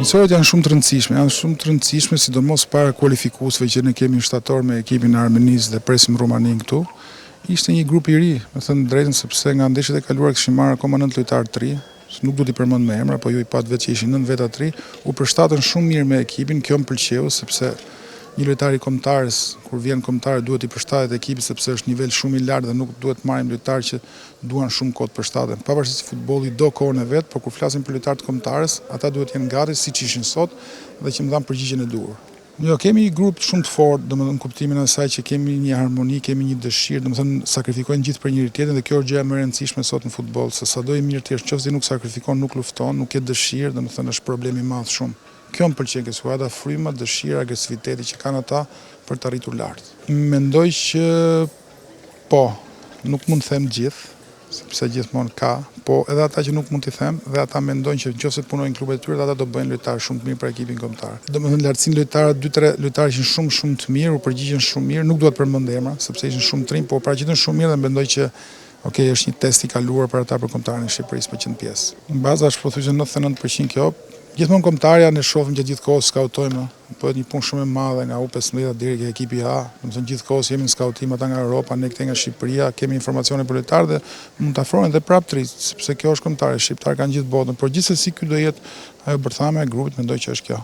Miqësorët janë shumë të rëndësishme, sidomos para kualifikuesve që ne kemi shtator me ekipin e Armenisë dhe presim Rumanin këtu. Ishte një grup i ri, me thënë drejtën, sepse nga ndeshjet e kaluara kishim marrë akoma 9 lojtarë të ri, nuk du t'i përmend me emra, po ju i pat vetë që ishin 9 veta të ri, u përshtatën shumë mirë me ekipin, kjo më pëlqeu sepse një lojtar i kombëtarës, kur vjen kombëtar duhet i përshtatet ekipit sepse është nivel shumë i lartë dhe nuk duhet marrim lojtarë që duan shumë kohë të përshtaten. Pavarësisht se futbolli do kohën e vet, por kur flasim për lojtarët kombëtarës, ata duhet të jenë gati siç ishin sot dhe që më dhanë përgjigjen e duhur. Jo, kemi një grup shumë të fortë, domethënë në kuptimin e asaj që kemi një harmoni, kemi një dëshirë, domethënë sakrifikojnë gjithë për njëri tjetrin dhe kjo është gjëja më e rëndësishme sot në futboll, se sado i mirë ti është, nëse nuk sakrifikon, nuk lufton, nuk ke dëshirë, domethënë është problem i madh shumë. Kjo më pëlqen, kjo skuadra, fryma, dëshira, agresiviteti që kanë ata për të arritur lart. Mendoj që po, nuk mund të them gjithë, sepse gjithmonë ka, po edhe ata që nuk mund t'i them dhe ata mendojnë që nëse të punojnë në klubet e tyre, ata do bëjnë lojtarë shumë të mirë për ekipin kombëtar. Domethënë lartësinë lojtarë, 2-3 lojtarë ishin shumë të mirë, u përgjigjen shumë mirë, nuk dua të përmend emra, sepse ishin shumë të rinj, po paraqiten shumë mirë dhe mendoj që okej, është një test i kaluar për ata për kombëtarin e Shqipërisë për 100%. Baza është pothuajse 99% kjo. Gjithmonë kombëtarja ne shohim gjatë gjithë kohës, skautojmë, bëhet një punë shumë e madhe nga U15 deri ke ekipi A. Domethënë gjithë kohës jemi në skautim ata nga Europa, ne këtej nga Shqipëria, kemi informacione për lojtarë dhe mund të afrohen edhe prapë të ri, sepse kjo është kombëtarë, shqiptarë kanë gjithë botën, por gjithsesi ky do jetë ajo bërthame e grupit, mendoj që është kjo.